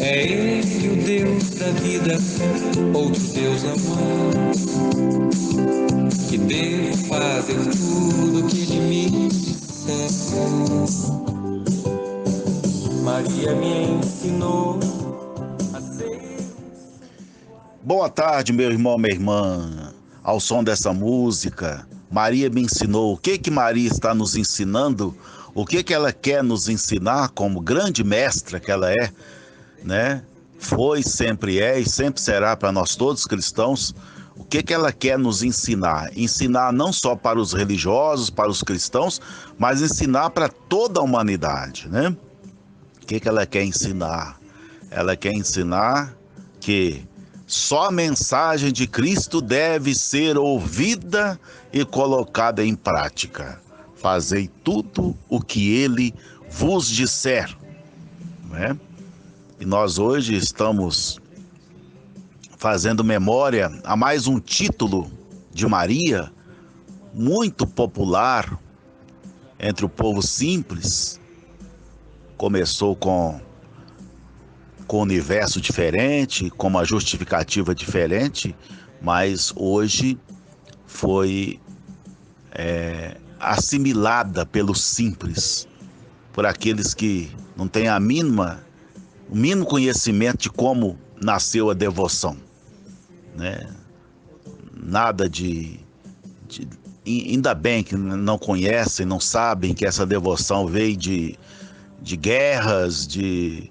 É Ele o Deus da vida, outro Deus não há. Que devo fazer tudo que de mim disser. Maria me ensinou a ser. Boa tarde, meu irmão, minha irmã. Ao som dessa música, Maria me ensinou. O que Maria está nos ensinando? O que ela quer nos ensinar como grande mestra que ela é, né? Foi, sempre é e sempre será para nós todos cristãos. O que ela quer nos ensinar? Ensinar não só para os religiosos, para os cristãos, mas ensinar para toda a humanidade, né? O que ela quer ensinar? Ela quer ensinar que só a mensagem de Cristo deve ser ouvida e colocada em prática. Fazei tudo o que Ele vos disser, né? E nós hoje estamos fazendo memória a mais um título de Maria, muito popular entre o povo simples. Começou com um universo diferente, com uma justificativa diferente, mas hoje foi assimilada pelos simples, por aqueles que não têm o mínimo conhecimento de como nasceu a devoção, né? Nada ainda bem que não conhecem, não sabem que essa devoção veio de guerras, de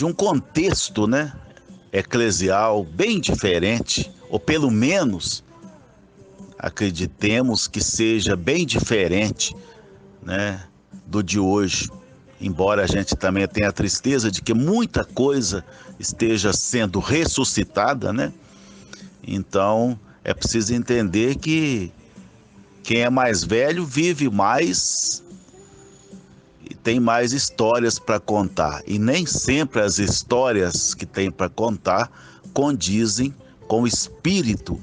um contexto, né, eclesial bem diferente, ou pelo menos acreditemos que seja bem diferente, né, do de hoje. Embora a gente também tenha a tristeza de que muita coisa esteja sendo ressuscitada, né? Então é preciso entender que quem é mais velho vive mais e tem mais histórias para contar. E nem sempre as histórias que tem para contar condizem com o espírito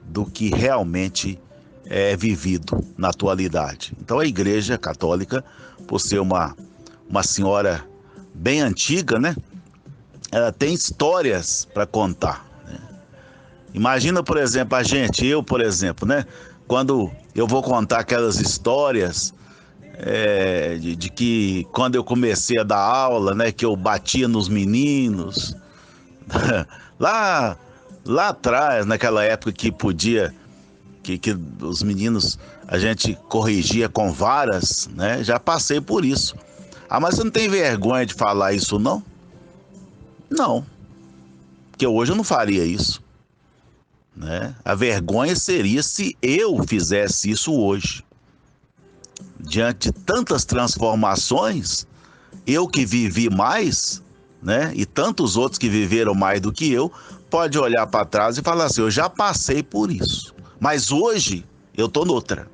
do que realmente é vivido na atualidade. Então a Igreja Católica, por ser uma senhora bem antiga, né? Ela tem histórias para contar, né? Imagina, por exemplo, eu, por exemplo, né? Quando eu vou contar aquelas histórias de que quando eu comecei a dar aula, né? Que eu batia nos meninos, lá atrás, naquela época que podia, que os meninos a gente corrigia com varas, né? Já passei por isso. Ah, mas você não tem vergonha de falar isso, não? Não, porque hoje eu não faria isso, né? A vergonha seria se eu fizesse isso hoje. Diante de tantas transformações, eu que vivi mais, né? E tantos outros que viveram mais do que eu, pode olhar para trás e falar assim, eu já passei por isso, mas hoje eu estou noutra,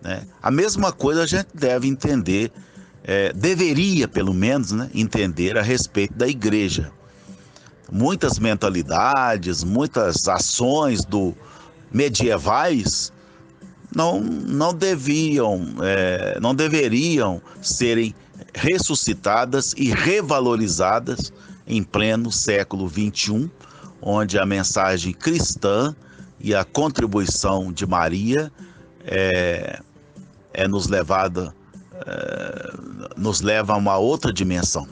né? A mesma coisa a gente deve entender, deveria pelo menos, né, entender a respeito da igreja. Muitas mentalidades, muitas ações medievais não deveriam serem ressuscitadas e revalorizadas em pleno século XXI, onde a mensagem cristã e a contribuição de Maria nos leva a uma outra dimensão.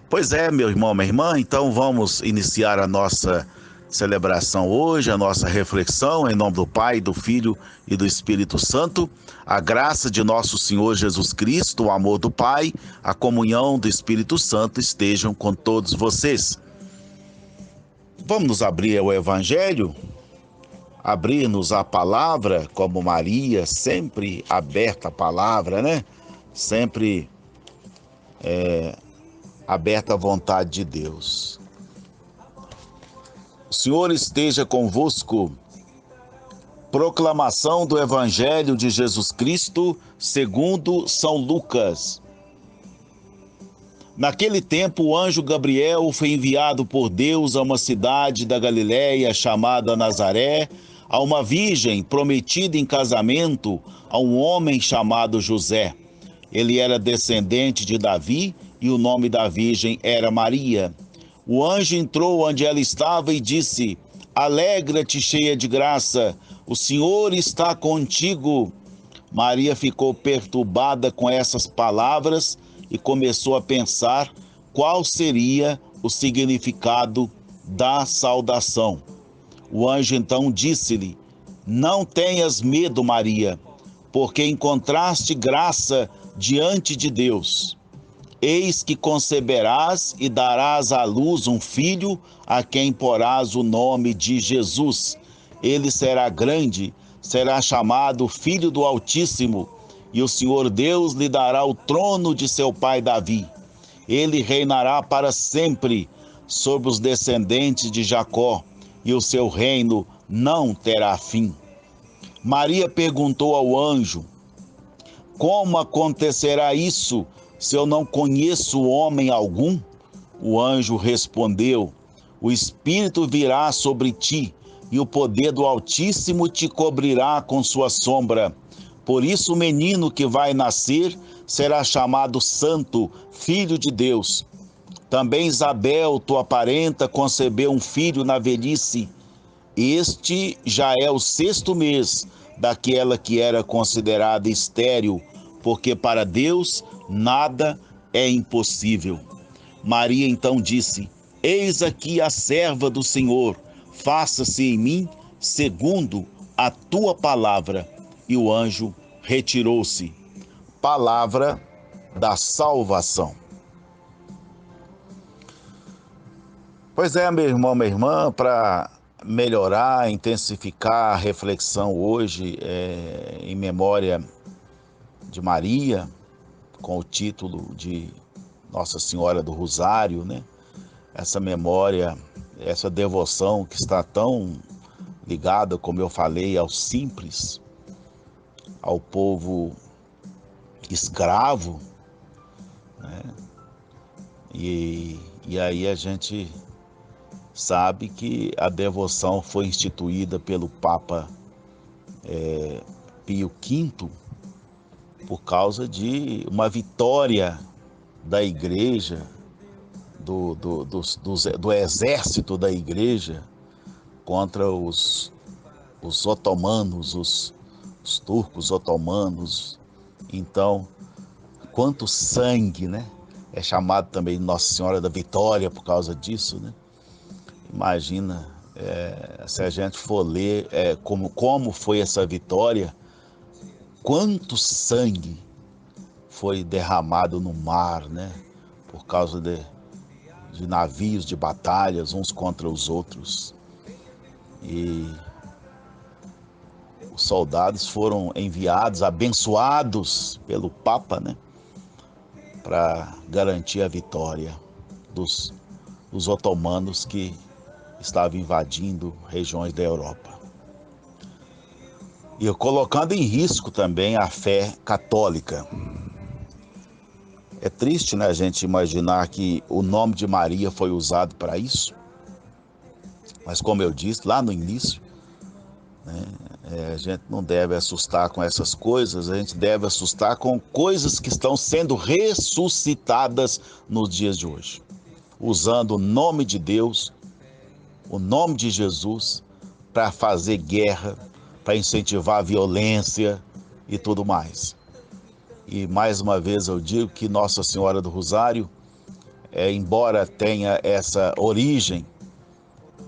Pois é, meu irmão, minha irmã, então vamos iniciar a nossa celebração hoje, a nossa reflexão, em nome do Pai, do Filho e do Espírito Santo. A graça de nosso Senhor Jesus Cristo, o amor do Pai, a comunhão do Espírito Santo estejam com todos vocês. Vamos nos abrir ao Evangelho, abrir-nos à palavra, como Maria, sempre aberta à palavra, né? Sempre aberta à vontade de Deus. O Senhor esteja convosco. Proclamação do Evangelho de Jesus Cristo segundo São Lucas. Naquele tempo, o anjo Gabriel foi enviado por Deus a uma cidade da Galiléia chamada Nazaré, a uma virgem prometida em casamento a um homem chamado José, Ele era descendente de Davi e o nome da virgem era Maria. O anjo entrou onde ela estava e disse: Alegra-te, cheia de graça, o Senhor está contigo. Maria ficou perturbada com essas palavras e começou a pensar qual seria o significado da saudação. O anjo então disse-lhe: Não tenhas medo, Maria, porque encontraste graça diante de Deus. Eis que conceberás e darás à luz um filho, a quem porás o nome de Jesus. Ele será grande, será chamado Filho do Altíssimo, e o Senhor Deus lhe dará o trono de seu pai Davi. Ele reinará para sempre sobre os descendentes de Jacó, e o seu reino não terá fim. Maria perguntou ao anjo: Como acontecerá isso, se eu não conheço homem algum? O anjo respondeu: O Espírito virá sobre ti, e o poder do Altíssimo te cobrirá com sua sombra. Por isso o menino que vai nascer será chamado Santo, Filho de Deus. Também Isabel, tua parenta, concebeu um filho na velhice. Este já é o 6º mês daquela que era considerada estéril, porque para Deus nada é impossível. Maria então disse: Eis aqui a serva do Senhor, faça-se em mim segundo a tua palavra. E o anjo retirou-se. Palavra da salvação. Pois é, meu irmão, minha irmã, para melhorar, intensificar a reflexão hoje em memória de Maria, com o título de Nossa Senhora do Rosário, né? Essa memória, essa devoção que está tão ligada, como eu falei, ao simples, ao povo escravo, né? E aí a gente sabe que a devoção foi instituída pelo Papa Pio V por causa de uma vitória da igreja, do exército da igreja contra os otomanos, os turcos otomanos. Então, quanto sangue, né? É chamado também Nossa Senhora da Vitória por causa disso, né? Imagina, se a gente for ler como foi essa vitória, quanto sangue foi derramado no mar, né? Por causa de navios de batalhas uns contra os outros. E os soldados foram enviados, abençoados pelo Papa, né? Para garantir a vitória dos otomanos que estavam invadindo regiões da Europa. E colocando em risco também a fé católica. É triste, né, a gente imaginar que o nome de Maria foi usado para isso. Mas como eu disse lá no início, né, a gente não deve assustar com essas coisas, a gente deve assustar com coisas que estão sendo ressuscitadas nos dias de hoje. Usando o nome de Deus, o nome de Jesus, para fazer guerra, para incentivar a violência e tudo mais. E mais uma vez eu digo que Nossa Senhora do Rosário, embora tenha essa origem,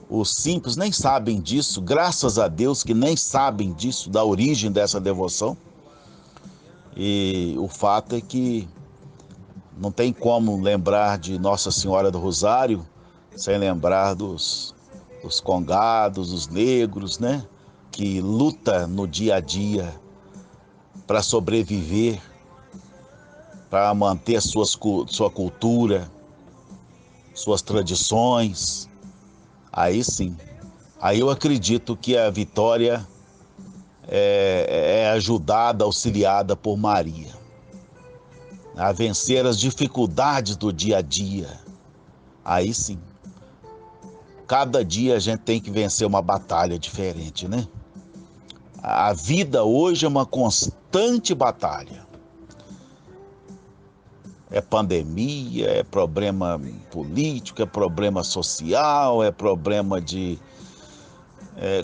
os simples nem sabem disso, graças a Deus que nem sabem disso, da origem dessa devoção. E o fato é que não tem como lembrar de Nossa Senhora do Rosário sem lembrar dos congados, dos negros, né? Que luta no dia a dia para sobreviver, para manter sua cultura, suas tradições. Aí sim, aí eu acredito que a vitória é ajudada, auxiliada por Maria a vencer as dificuldades do dia a dia. Aí sim, cada dia a gente tem que vencer uma batalha diferente, né? A vida hoje é uma constante batalha. É pandemia, é problema político, é problema social, é problema de...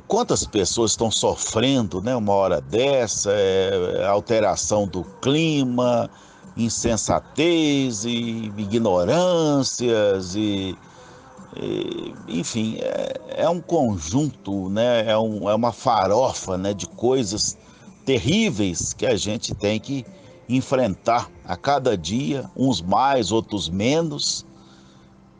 quantas pessoas estão sofrendo, né, uma hora dessa, alteração do clima, insensatez e ignorâncias enfim, é um conjunto, né, é uma farofa, né, de coisas terríveis que a gente tem que enfrentar a cada dia, uns mais, outros menos,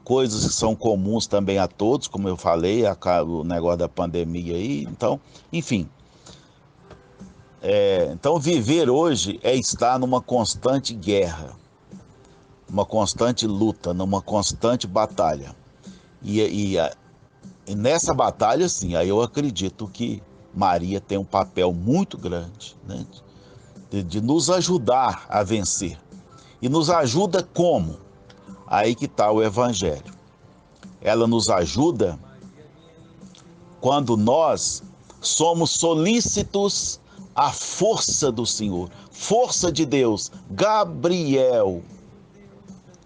coisas que são comuns também a todos, como eu falei, o negócio da pandemia aí, então, enfim. Então viver hoje é estar numa constante guerra, uma constante luta, numa constante batalha. E nessa batalha, sim, aí eu acredito que Maria tem um papel muito grande, né, de nos ajudar a vencer. E nos ajuda como? Aí que está o Evangelho. Ela nos ajuda quando nós somos solícitos à força do Senhor, força de Deus. Gabriel,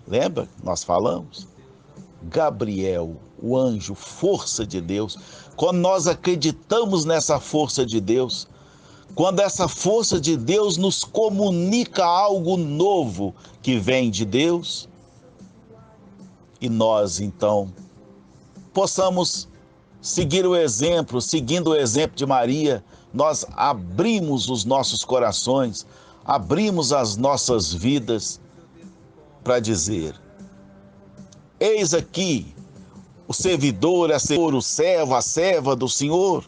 lembra? Nós falamos? Gabriel, o anjo, força de Deus. Quando nós acreditamos nessa força de Deus, quando essa força de Deus nos comunica algo novo que vem de Deus, e nós então possamos seguir o exemplo, seguindo o exemplo de Maria, nós abrimos os nossos corações, abrimos as nossas vidas para dizer: eis aqui o servidor, o servo, a serva do Senhor.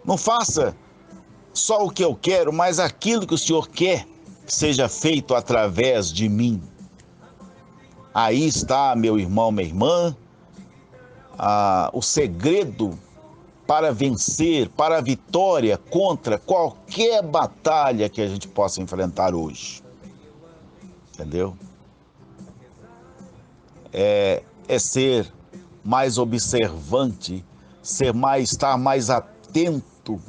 Não faça só o que eu quero, mas aquilo que o Senhor quer que seja feito através de mim. Aí está, meu irmão, minha irmã, o segredo para vencer, para a vitória contra qualquer batalha que a gente possa enfrentar hoje. Entendeu? É ser mais observante, estar mais atento,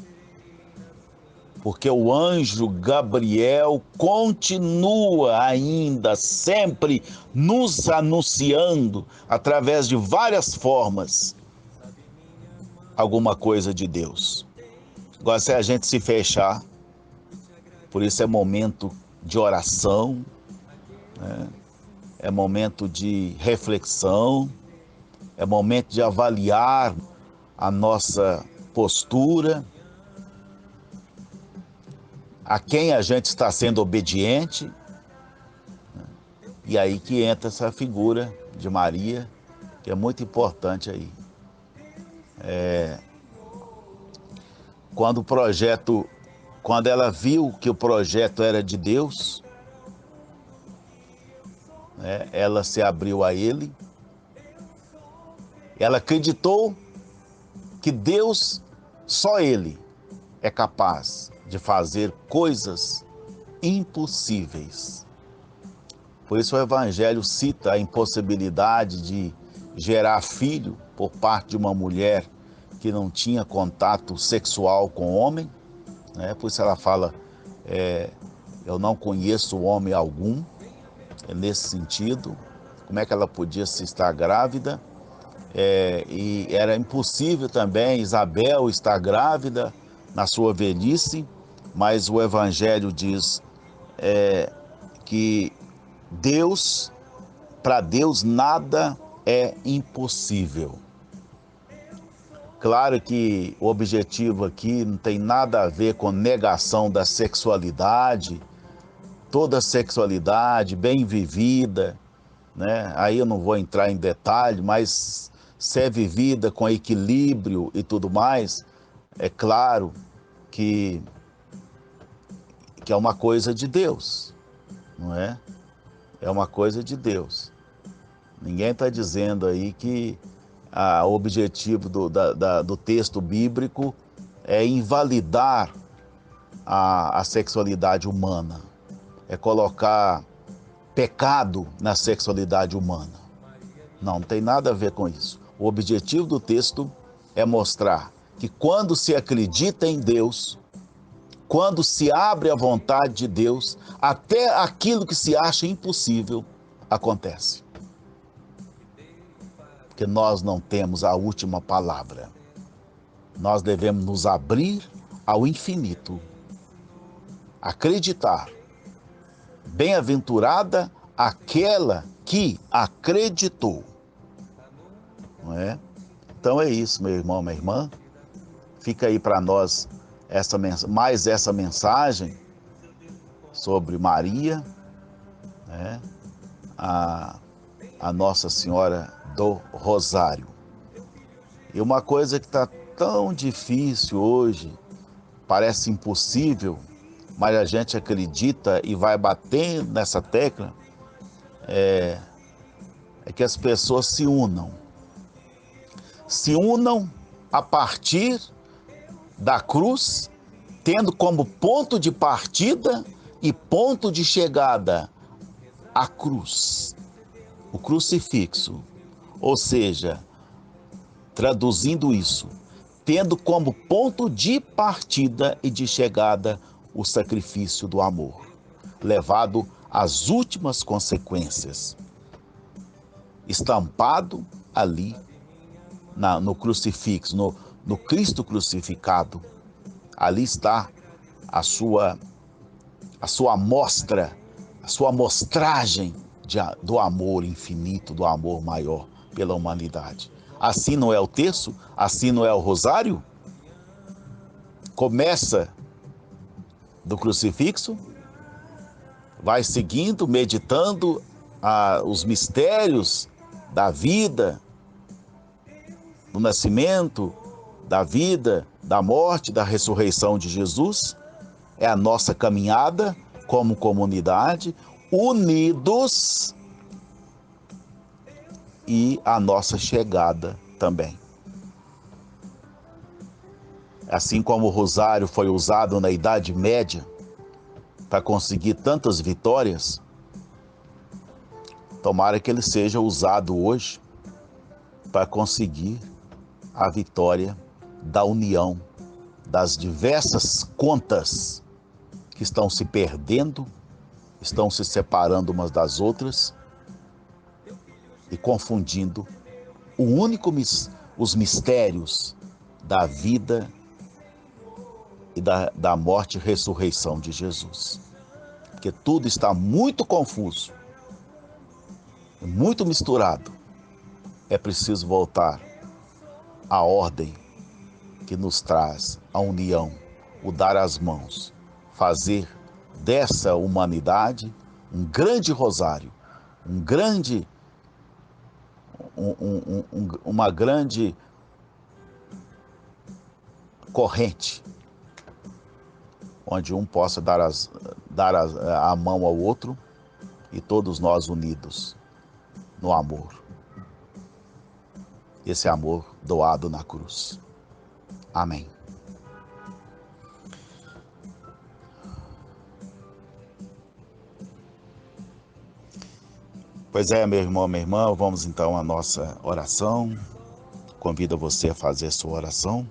porque o anjo Gabriel continua ainda sempre nos anunciando através de várias formas alguma coisa de Deus. Agora, se a gente se fechar, por isso é momento de oração, né? É momento de reflexão, é momento de avaliar a nossa postura, a quem a gente está sendo obediente, né? E aí que entra essa figura de Maria, que é muito importante aí. Quando ela viu que o projeto era de Deus, né, ela se abriu a ele, ela acreditou que Deus, só Ele, é capaz de fazer coisas impossíveis. Por isso o Evangelho cita a impossibilidade de gerar filho por parte de uma mulher que não tinha contato sexual com homem, né? Por isso ela fala, eu não conheço homem algum, nesse sentido. Como é que ela podia se estar grávida? E era impossível também Isabel estar grávida na sua velhice, mas o Evangelho diz que para Deus nada é impossível. Claro que o objetivo aqui não tem nada a ver com negação da sexualidade, toda sexualidade bem vivida, né? Aí eu não vou entrar em detalhe, mas se é vivida com equilíbrio e tudo mais, é claro que é uma coisa de Deus, não é? É uma coisa de Deus. Ninguém está dizendo aí que o objetivo do texto bíblico é invalidar a sexualidade humana, é colocar pecado na sexualidade humana. Não tem nada a ver com isso. O objetivo do texto é mostrar que quando se acredita em Deus, quando se abre a vontade de Deus, até aquilo que se acha impossível acontece. Porque nós não temos a última palavra. Nós devemos nos abrir ao infinito. Acreditar. Bem-aventurada aquela que acreditou. Não é? Então é isso, meu irmão, minha irmã. Fica aí para nós mais essa mensagem sobre Maria, né? A Nossa Senhora do Rosário. E uma coisa que está tão difícil hoje, parece impossível, mas a gente acredita e vai batendo nessa tecla, é que as pessoas se unam. Se unam a partir da cruz, tendo como ponto de partida e ponto de chegada a cruz, o crucifixo. Ou seja, traduzindo isso, tendo como ponto de partida e de chegada o sacrifício do amor, levado às últimas consequências, estampado ali no crucifixo, no Cristo crucificado. Ali está a sua amostra, a sua amostragem do amor infinito, do amor maior pela humanidade. Assim não é o terço? Assim não é o rosário? Começa do crucifixo, vai seguindo, meditando os mistérios da vida, do nascimento, da vida, da morte, da ressurreição de Jesus. É a nossa caminhada como comunidade, unidos, e a nossa chegada também. Assim como o rosário foi usado na Idade Média para conseguir tantas vitórias, tomara que ele seja usado hoje para conseguir a vitória da união, das diversas contas que estão se perdendo, estão se separando umas das outras e confundindo os mistérios da vida e da morte e ressurreição de Jesus. Porque tudo está muito confuso, muito misturado. É preciso voltar à ordem que nos traz a união, o dar as mãos, fazer dessa humanidade um grande rosário, uma grande corrente, onde um possa dar a mão ao outro e todos nós unidos no amor. Esse amor doado na cruz. Amém. Pois é, meu irmão, minha irmã, vamos então à nossa oração. Convido você a fazer a sua oração.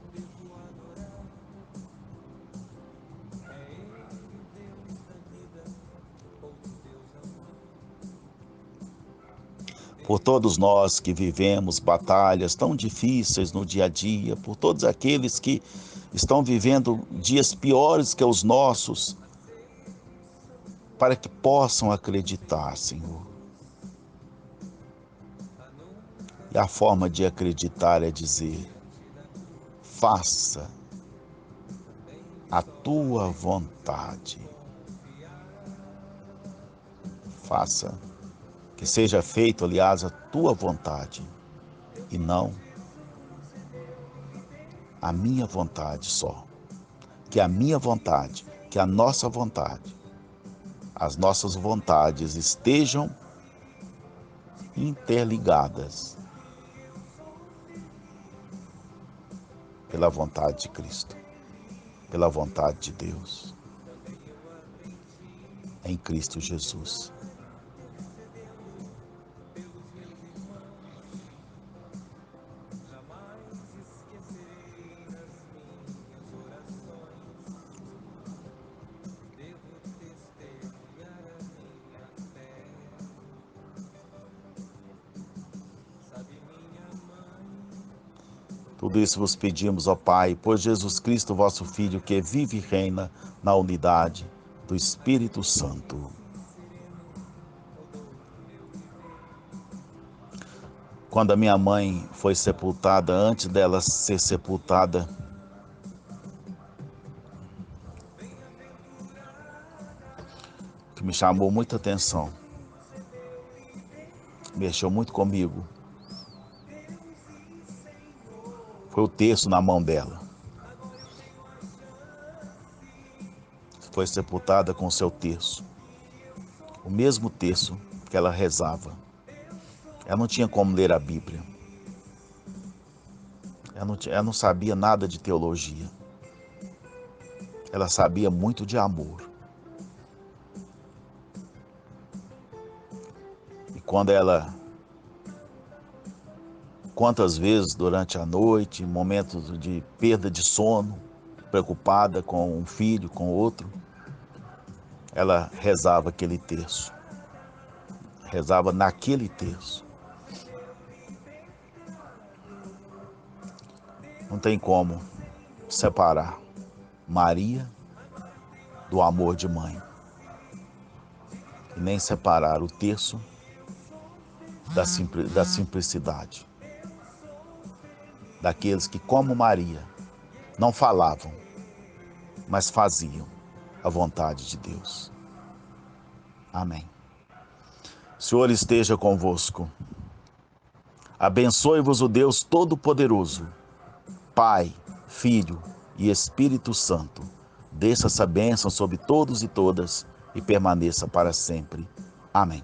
Por todos nós que vivemos batalhas tão difíceis no dia a dia, por todos aqueles que estão vivendo dias piores que os nossos, para que possam acreditar, Senhor. E a forma de acreditar é dizer: faça a tua vontade. Faça, que seja feito, aliás, a tua vontade, e não a minha vontade só. Que a minha vontade, que a nossa vontade, as nossas vontades estejam interligadas pela vontade de Cristo, pela vontade de Deus, em Cristo Jesus. Tudo isso vos pedimos, ó Pai, por Jesus Cristo, vosso Filho, que vive e reina na unidade do Espírito Santo. Quando a minha mãe foi sepultada, antes dela ser sepultada, que me chamou muita atenção, mexeu muito comigo, foi o terço na mão dela. Foi sepultada com o seu terço, o mesmo terço que ela rezava. Ela não tinha como ler a Bíblia. Ela não sabia nada de teologia. Ela sabia muito de amor. E quantas vezes durante a noite, em momentos de perda de sono, preocupada com um filho, com outro, ela rezava aquele terço. Rezava naquele terço. Não tem como separar Maria do amor de mãe. E nem separar o terço da simplicidade. Daqueles que, como Maria, não falavam, mas faziam a vontade de Deus. Amém. O Senhor esteja convosco. Abençoe-vos o Deus Todo-Poderoso, Pai, Filho e Espírito Santo. Desça essa bênção sobre todos e todas e permaneça para sempre. Amém.